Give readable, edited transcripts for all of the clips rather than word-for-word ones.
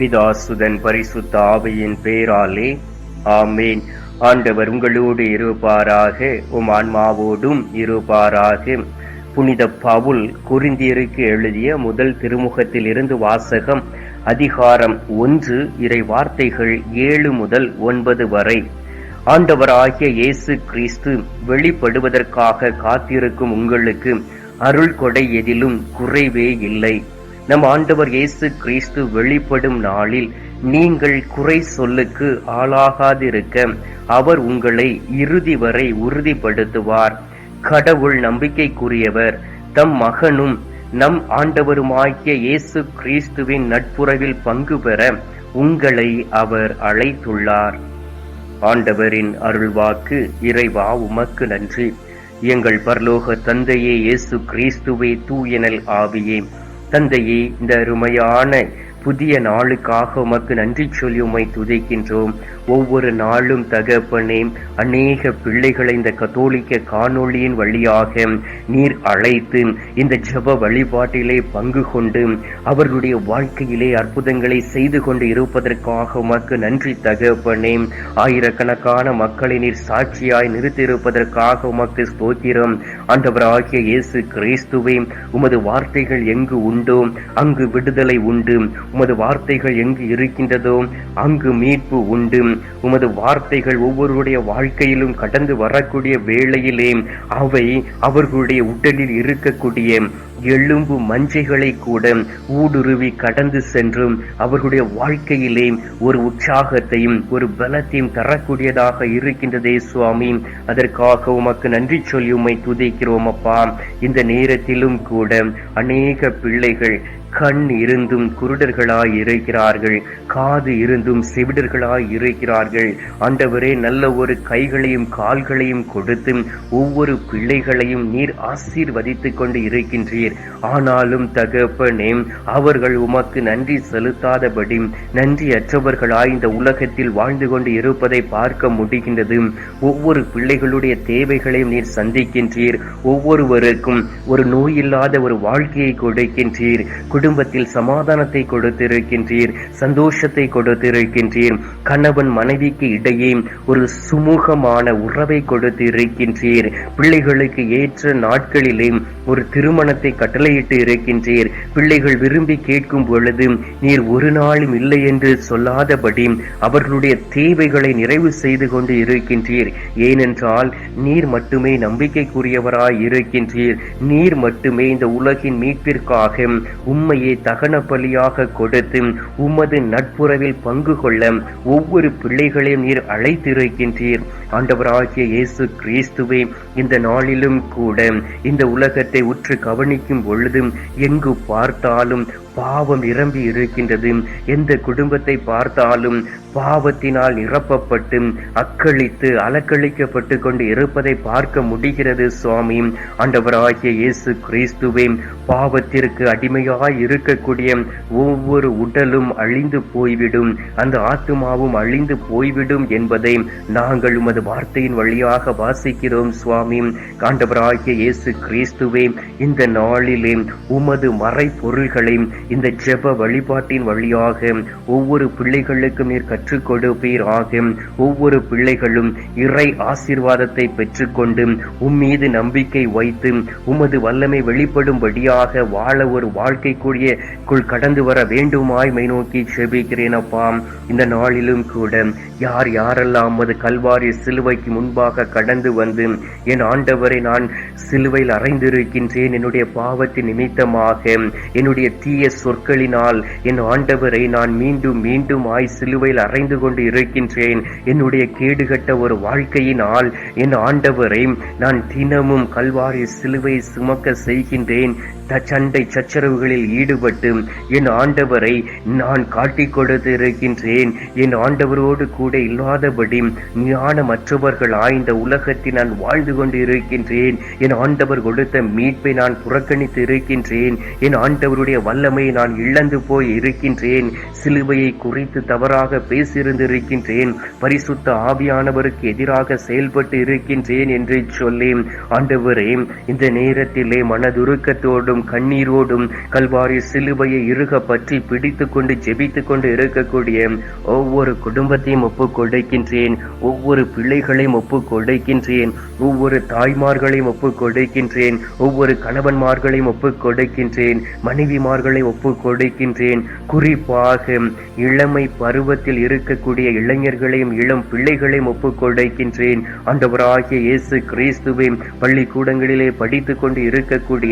பிதாசுதன் பரிசுத்த ஆவியின் பேராலே ஆமேன். ஆண்டவர் உங்களோடு இருப்பாராக, உம் ஆன்மாவோடும் இருப்பாராக. புனித பவுல் கொரிந்தியருக்கு எழுதிய முதல் திருமுகத்தில் இருந்து வாசகம். அதிகாரம் 1, இறை வார்த்தைகள் 7 முதல் 9 வரை. ஆண்டவராகிய இயேசு கிறிஸ்து வெளிப்படுவதற்காக காத்திருக்கும் உங்களுக்கு அருள் கொடை எதிலும் குறைவே இல்லை. நம் ஆண்டவர் இயேசு கிறிஸ்து வெளிப்படும் நாளில் நீங்கள் குறை சொல்லுக்கு ஆளாகாதிருக்க அவர் உங்களை இறுதி வரை உறுதிப்படுத்துவார். கடவுள் நம்பிக்கைக்குரியவர். தம் மகனும் நம் ஆண்டவருமாகிய இயேசு கிறிஸ்துவின் நட்புறவில் பங்கு பெற உங்களை அவர் அழைத்துள்ளார். ஆண்டவரின் அருள்வாக்கு. இறைவா உமக்கு நன்றி. எங்கள் பரலோக தந்தையே, இயேசு கிறிஸ்துவே, தூயனல் ஆவியே, தந்தையே, இந்த அருமையான புதிய நாளுக்காக உமக்கு நன்றி சொல்லி உம்மை துதிக்கின்றோம். ஒவ்வொரு நாளும் தகப்பனே, அநேக பிள்ளைகளை இந்த கத்தோலிக்க காணொளியின் வழியாக நீர் அழைத்து இந்த ஜெப வழிபாட்டிலே பங்கு கொண்டு அவர்களுடைய வாழ்க்கையிலே அற்புதங்களை செய்து கொண்டு இருப்பதற்காக உமக்கு நன்றி தகப்பனே. ஆயிரக்கணக்கான மக்களை நீர் சாட்சியாய் நிறுத்தியிருப்பதற்காக உமக்கு ஸ்தோத்திரம். ஆண்டவராகிய இயேசு கிறிஸ்துவே, உமது வார்த்தைகள் எங்கு உண்டோ அங்கு விடுதலை உண்டு. உமது வார்த்தைகள் எங்கு இருக்கின்றதோ அங்கு மீட்பு உண்டு. உமது வார்த்தைகள் ஒவ்வொருடைய வாழ்க்கையிலும் கடந்து வரக்கூடிய வேளையிலே அவை அவர்களுடைய உடலில் இருக்கக்கூடிய எலும்பு மஞ்சைகளை கூட ஊடுருவி கடந்து சென்றும் அவர்களுடைய வாழ்க்கையிலே ஒரு உற்சாகத்தையும் ஒரு பலத்தையும் தரக்கூடியதாக இருக்கின்றதே சுவாமி. அதற்காக உமக்கு நன்றி சொல்லி உம்மை துதிக்கிறோம் அப்பா. இந்த நேரத்திலும் கூட அநேக பிள்ளைகள் கண் இருந்தும் குருடர்களாய் இருக்கிறார்கள், காது இருந்தும் செவிடர்களாய் இருக்கிறார்கள். ஆண்டவரே, நல்ல ஒரு கைகளையும் கால்களையும் கொடுத்து ஒவ்வொரு பிள்ளைகளையும் நீர் ஆசீர்வதித்துக் கொண்டு இருக்கின்றீர். ஆனாலும் தகப்பனே, அவர்கள் உமக்கு நன்றி செலுத்தாதபடி நன்றியற்றவர்களாய் இந்த உலகத்தில் வாழ்ந்து கொண்டு இருப்பதை பார்க்க முடிகின்றது. ஒவ்வொரு பிள்ளைகளுடைய தேவைகளையும் நீர் சந்திக்கின்றீர். ஒவ்வொருவருக்கும் ஒரு நோயில்லாத ஒரு வாழ்க்கையை கொடுக்கின்றீர். குடும்பத்தில் சமாதானத்தை கொடுத்திருக்கின்றீர், சந்தோஷத்தை கொடுத்திருக்கின்றீர். கணவன் மனைவிக்கு இடையே ஒரு சுமூகமான உறவை கொடுத்திருக்கின்றீர். பிள்ளைகளுக்கு ஏற்ற நாட்களிலே ஒரு திருமணத்தை கட்டளையிட்டு இருக்கின்றீர். பிள்ளைகள் விரும்பி கேட்கும் பொழுது நீர் ஒரு நாளும் இல்லை என்று சொல்லாதபடி அவர்களுடைய தேவைகளை நிறைவு செய்து கொண்டு இருக்கின்றீர். ஏனென்றால் நீர் மட்டுமே நம்பிக்கைக்குரியவராய் இருக்கின்றீர். நீர் மட்டுமே இந்த உலகின் மீட்பிற்காக உம்மையே தகன பலியாக கொடுத்து உமது நட்புறவில் பங்கு கொள்ள ஒவ்வொரு பிள்ளைகளையும் நீர் அழைத்திருக்கின்றீர். ஆண்டவராகிய இயேசு கிறிஸ்துவே, இந்த நாளிலும் கூட இந்த உலகத்தை உற்று கவனிக்கும் பொழுதும் எங்கு பார்த்தாலும் பாவம் நிரம்பி இருக்கின்றது. எந்த குடும்பத்தை பார்த்தாலும் பாவத்தினால் நிரப்பப்பட்டு அக்களித்து அலக்களிக்கப்பட்டு கொண்டு இருப்பதை பார்க்க முடிகிறது சுவாமி. ஆண்டவராகிய இயேசு கிறிஸ்துவே, பாவத்திற்கு அடிமையாய் இருக்கக்கூடிய ஒவ்வொரு உடலும் அழிந்து போய்விடும், அந்த ஆத்துமாவும் அழிந்து போய்விடும் என்பதை நாங்கள் உமது வார்த்தையின் வழியாக வாசிக்கிறோம் சுவாமி. ஆண்டவராகிய இயேசு கிறிஸ்துவே, இந்த நாளிலே உமது மறை பொருள்களை இந்த ஜெப வழிபாட்டின் வழியாக ஒவ்வொரு பிள்ளைகளுக்கும் நீர் கற்றுக் கொடுப்பீராக. ஒவ்வொரு பிள்ளைகளும் இறை ஆசீர்வாதத்தை பெற்றுக்கொண்டு உம்மீது நம்பிக்கை வைத்து உமது வல்லமை வெளிப்படும்படியாக வாழ ஒரு வாழ்க்கைக்குள் கடந்து வர வேண்டுமாய் மை நோக்கி செபிக்கிறேன் அப்பா. இந்த நாளிலும் கூட யார் யாரெல்லாம் உமது கல்வாரி சிலுவைக்கு முன்பாக கடந்து வந்து என் ஆண்டவரை நான் சிலுவையில் அறைந்திருக்கின்றேன், என்னுடைய பாவத்தின் நிமித்தமாக என்னுடைய தீய சொற்களினால் என் ஆண்டவரை நான் மீண்டும் மீண்டும் சிலுவையில் அறைந்து கொண்டு இருக்கின்றேன், என்னுடைய கேடுகட்ட ஒரு வாழ்க்கையினால் என் ஆண்டவரை நான் தினமும் கல்வாரி சிலுவை சுமக்க செய்கின்றேன், சண்டை சச்சரவுகளில் ஈடுபட்டு என் ஆண்டவரை நான் காட்டிக் கொடுத்து இருக்கின்றேன், என் ஆண்டவரோடு கூட இல்லாதபடி ஞானமற்றவர்களாய் இந்த உலகத்தில் நான் வாழ்ந்து கொண்டு இருக்கின்றேன், என் ஆண்டவர் கொடுத்த மீட்பை நான் புறக்கணித்து இருக்கின்றேன், என் ஆண்டவருடைய வல்லமை பொறுமையை நான் இழந்து போய் இருக்கின்றேன், சிலுவையை குறித்து தவறாக பேசியிருந்திருக்கின்றேன், பரிசுத்த ஆவியானவருக்கு எதிராக செயல்பட்டு இருக்கின்றேன் என்று சொல்லி ஆண்டவரே இந்த நேரத்திலே மனதுருக்கத்தோடும் கண்ணீரோடும் கல்வாரி சிலுவையை இறுக பற்றி பிடித்து கொண்டு ஜெபித்து கொண்டு இருக்கக்கூடிய ஒவ்வொரு குடும்பத்தையும் ஒப்புக் கொடுக்கின்றேன், ஒவ்வொரு பிள்ளைகளையும் ஒப்புக் கொடுக்கின்றேன், ஒவ்வொரு தாய்மார்களையும் ஒப்புக் கொடுக்கின்றேன், ஒவ்வொரு கணவன்மார்களையும் ஒப்புக் கொடுக்கின்றேன், மனைவிமார்களை ஒப்புக் கொடுக்கின்றேன். குறிப்பாக இளமை பருவத்தில் இருக்கக்கூடிய இளைஞர்களையும் இளம் பிள்ளைகளையும் ஒப்புக் கொடுக்கின்றேன். ஆண்டவராகிய இயேசு கிறிஸ்துவை பள்ளிக்கூடங்களிலே படித்துக் கொண்டு இருக்கக்கூடிய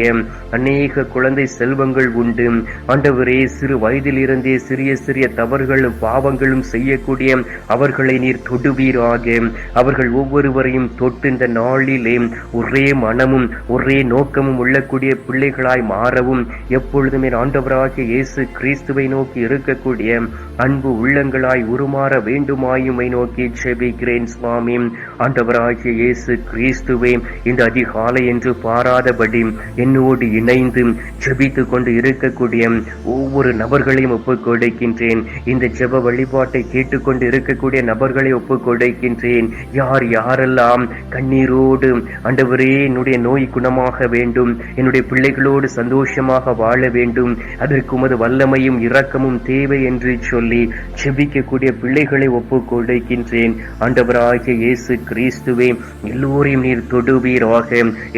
அநேக குழந்தை செல்வங்கள் உண்டு. ஆண்டவரே, சிறு வயதில் இருந்தே சிறிய சிறிய தவறுகளும் பாவங்களும் செய்யக்கூடிய அவர்களை நீர் தொடுவீராக. அவர்கள் ஒவ்வொருவரையும் தொட்டு இந்த நாளிலே ஒரே மனமும் ஒரே நோக்கமும் உள்ளக்கூடிய பிள்ளைகளாய் மாறவும் எப்பொழுதுமே ஆண்டவராகிய இயேசு கிறிஸ்துவை நோக்கி இருக்கக்கூடிய அன்பு உள்ளங்களாய் உருமாற வேண்டுமாயுமை நோக்கி ஜெபிக்கிறேன் சுவாமி. ஆண்டவராகிய இயேசு கிறிஸ்துவே, இந்த அதிகாலை என்று பாராதபடி என்னோடு இணைந்து ஜெபித்து கொண்டு இருக்கக்கூடிய ஒவ்வொரு நபர்களையும் ஒப்புக் கொடுக்கின்றேன். இந்த ஜெப வழிபாட்டை கேட்டுக்கொண்டு இருக்கக்கூடிய நபர்களை ஒப்புக் கொடுக்கின்றேன். யார் யாரெல்லாம் கண்ணீரோடு ஆண்டவரே என்னுடைய நோய் குணமாக வேண்டும், என்னுடைய பிள்ளைகளோடு சந்தோஷமாக வாழ வேண்டும், அதற்கு உமது வல்லமையும் இரக்கமும் தேவை என்று சொல்லி ஜெபிக்கக்கூடிய பிள்ளைகளை ஒப்புக் கொடுக்கின்றேன். ஆண்டவராகிய இயேசு கிறிஸ்துவே, எல்லோரையும் நீர் தொடுவீராக,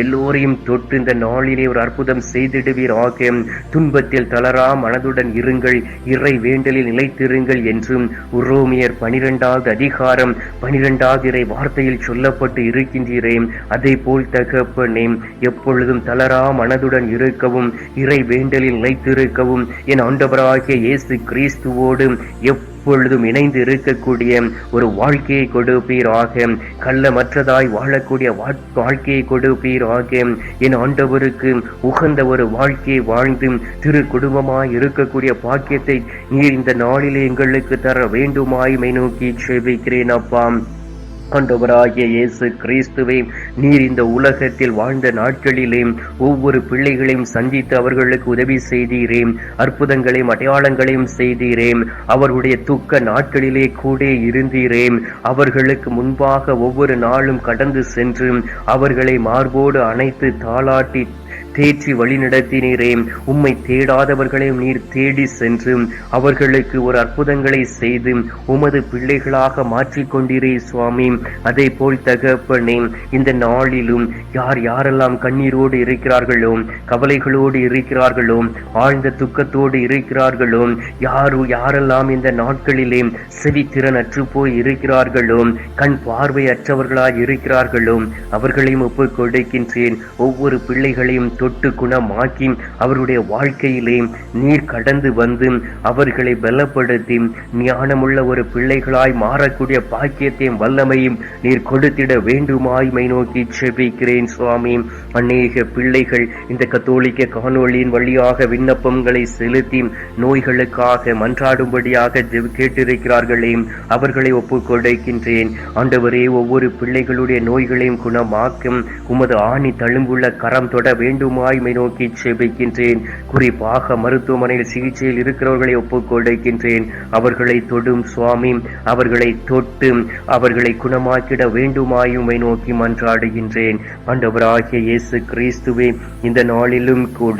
எல்லோரையும் தொட்டு இந்த நாளிலே ஒரு அற்புதம் செய்திடுவீராக. துன்பத்தில் தளரா மனதுடன் இருங்கள், இறை வேண்டலில் நிலைத்திருங்கள் என்றும் ரோமியர் 12வது அதிகாரம் 12வது இறை வார்த்தையில் சொல்லப்பட்டு இருக்கின்றேன். அதே போல் தகப்பனே, எப்பொழுதும் தளரா மனதுடன் இருக்கவும் இறை வேண்டலில் நிலைத்திருக்கவும் என் ஆண்டவராகிய இயேசு கிறிஸ்துவோடு எப்பொழுதும் இணைந்து இருக்கக்கூடிய ஒரு வாழ்க்கையை கொடுப்பீராக. கள்ளமற்றதாய் வாழக்கூடிய வாழ்க்கையை கொடுப்பீராக. என் ஆண்டவருக்கு உகந்த ஒரு வாழ்க்கையை வாழ்ந்து திரு குடும்பமாய் இருக்கக்கூடிய பாக்கியத்தை நீர் இந்த நாளிலே எங்களுக்கு தர வேண்டுமாய் நோக்கி ஜெபிக்கிறேன் அப்பா. ஆண்டவராகிய இயேசு கிறிஸ்துவே, நீர் இந்த உலகத்தில் வாழ்ந்த நாட்களிலே ஒவ்வொரு பிள்ளைகளையும் சந்தித்து அவர்களுக்கு உதவி செய்தீரேன், அற்புதங்களையும் அடையாளங்களையும் செய்தீரேன். அவர்களுடைய துக்க நாட்களிலே கூட இருந்தீரேன். அவர்களுக்கு முன்பாக ஒவ்வொரு நாளும் கடந்து சென்று அவர்களை மார்போடு அணைத்து தாளாட்டி தேற்றி வழி நடத்தினீரே. உம்மை தேடாதவர்களையும் நீர் தேடி சென்று அவர்களுக்கு ஒரு அற்புதங்களை செய்து உமது பிள்ளைகளாக மாற்றிக்கொண்டீரே சுவாமி. அதே போல் தகப்பனே, இந்த நாளிலும் யார் யாரெல்லாம் கண்ணீரோடு இருக்கிறார்களோ, கவலைகளோடு இருக்கிறார்களோ, ஆழ்ந்த துக்கத்தோடு இருக்கிறார்களோ, யாரெல்லாம் இந்த நாட்களிலே செவித்திறன் அற்று போய் இருக்கிறார்களோ, கண் பார்வையற்றவர்களாய் இருக்கிறார்களோ, அவர்களையும் ஒப்புக் கொடுக்கின்றேன். ஒவ்வொரு பிள்ளைகளையும் தொட்டு குணமாக்கி அவருடைய வாழ்க்கையிலே நீர் கடந்து வந்து அவர்களை பலப்படுத்தி ஞானமுள்ள ஒரு பிள்ளைகளாய் மாறக்கூடிய பாக்கியத்தையும் வல்லமையும் நீர் கொடுத்திட வேண்டுமாய் நோக்கி ஜெபிக்கிறேன் சுவாமி. அநேக பிள்ளைகள் இந்த கத்தோலிக்க காணொளியின் வழியாக விண்ணப்பங்களை செலுத்தி நோய்களுக்காக மன்றாடும்படியாக கேட்டிருக்கிறார்களே, அவர்களை ஒப்புக் கொடுக்கின்றேன். ஆண்டவரே, ஒவ்வொரு பிள்ளைகளுடைய நோய்களையும் குணமாக்கும் உமது ஆணி தழும்புள்ள கரம் தொட வேண்டுமாய் நோக்கி ஜெபிக்கின்றேன். குறிப்பாக மருத்துவமனையில் சிகிச்சையில் இருக்கிறவர்களை ஒப்புக் கொடுக்கின்றேன். அவர்களை தொடும் சுவாமி, அவர்களை தொட்டு அவர்களை குணமாக்கிட வேண்டுமாயும் நோக்கி மன்றாடுகின்றேன். ஆண்டவராகிய இயேசு கிறிஸ்துவே, இந்த நாளிலும் கூட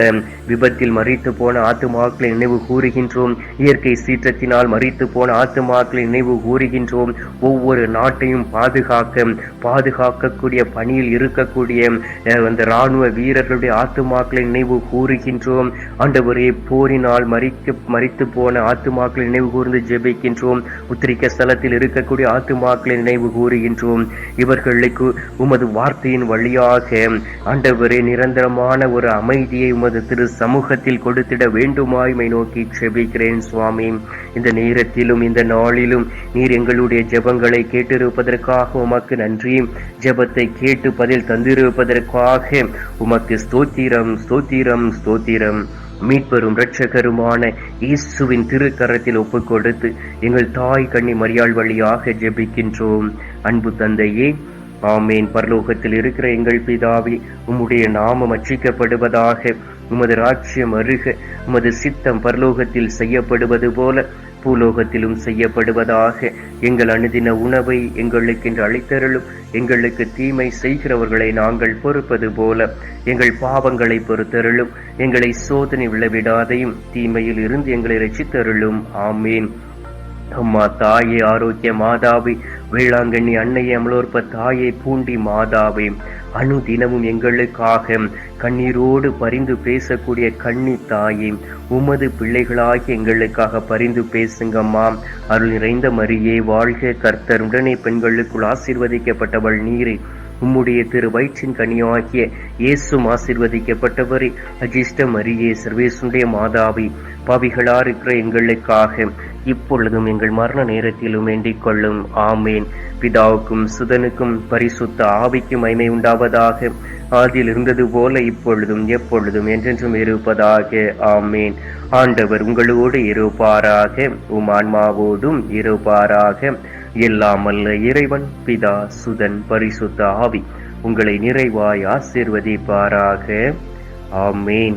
விபத்தில் மரித்து போன ஆத்துமாக்களை நினைவு கூறுகின்றோம். இயற்கை சீற்றத்தினால் மரித்து போன ஆத்துமாக்களை நினைவு கூறுகின்றோம். ஒவ்வொரு நாட்டையும் பாதுகாக்கக்கூடிய பணியில் இருக்கக்கூடிய அந்த இராணுவ வீரர்களுடைய ஆத்துமாக்களை நினைவு கூறுகின்றோம். ஆண்டவரே, போரினால் மரித்து போன ஆத்துமாக்களை நினைவு கூர்ந்து ஜெபிக்கின்றோம். உத்திரிக்க ஸ்தலத்தில் இருக்கக்கூடிய ஆத்துமாக்களை நினைவு கூறுகின்றோம். இவர்களுக்கு உமது வார்த்தையின் வழியாக ஆண்டவரே நிரந்தரமான ஒரு அமைதியை உமது திரு சமூகத்தில் கொடுத்திட வேண்டுமாய் நோக்கி ஜெபிக்கிறேன் சுவாமி. இந்த நேரத்திலும் இந்த நாளிலும் நீர் எங்களுடைய ஜெபங்களை கேட்டிருப்பதற்காக உமக்கு நன்றி. ஜெபத்தை கேட்டு பதில் தந்திருப்பதற்காக உமக்கு ஸ்தோத்திரம் ஸ்தோத்திரம் ஸ்தோத்திரம். மீட்பெரும் இரட்சகருமான இயேசுவின் திருக்கரத்தில் ஒப்புக் கொடுத்து எங்கள் தாய் கன்னி மரியாள் வழியாக ஜெபிக்கின்றோம். அன்பு தந்தையே, ஆமேன். பரலோகத்தில் இருக்கிற எங்கள் பிதாவே, உம்முடைய நாமம் அர்ச்சிக்கப்படுவதாக, உமது ராஜ்யம் அருக, உமது சித்தம் பரலோகத்தில் செய்யப்படுவது போல பூலோகத்திலும் செய்யப்படுவதாக. எங்கள் அனுதின உணவை எங்களுக்கென்று அளித்தருளும். எங்களுக்கு தீமை செய்கிறவர்களை நாங்கள் பொறுப்பது போல எங்கள் பாவங்களை பொறுத்தருளும். எங்களை சோதனை விழவிடாதையும் தீமையில் இருந்து எங்களை ரட்சித்தருளும். ஆமீன். அம்மா தாயே, ஆரோக்கிய மாதாவே, வேளாங்கண்ணி அன்னையை, அமலோற்ப தாயை, பூண்டி மாதாவே, அனுதினமும் எங்களுக்காக கண்ணீரோடு பரிந்து பேசக்கூடிய கண்ணி தாயே, உமது பிள்ளைகளாகி எங்களுக்காக பரிந்து பேசுங்கம்மா. அருள் நிறைந்த மரியே வாழ்க, கர்த்தர் உடனே பெண்களுக்குள் ஆசீர்வதிக்கப்பட்டவள் நீரே. உம்முடைய திரு வயிற்றின் கனியாகிய இயேசும் ஆசீர்வதிக்கப்பட்டவரே. அஜிஷ்ட மரியே, சர்வேசுடைய மாதாவி, பாவிகளா இருக்கிற எங்களுக்காக இப்பொழுதும் எங்கள் மரண நேரத்திலும் வேண்டிக் கொள்ளும். ஆமேன். பிதாவுக்கும் சுதனுக்கும் பரிசுத்த ஆவிக்கும் மகிமை உண்டாவதாக. ஆதியில் இருந்தது போல இப்பொழுதும் எப்பொழுதும் என்றென்றும் இருப்பதாக. ஆமேன். ஆண்டவர் உங்களோடு இருப்பாராக, உம் ஆன்மாவோடும் இருப்பாராக. எல்லாம் அல்ல இறைவன் பிதா, சுதன், பரிசுத்த ஆவி உங்களை நிறைவாய் ஆசீர்வதிப்பாராக. ஆமேன்.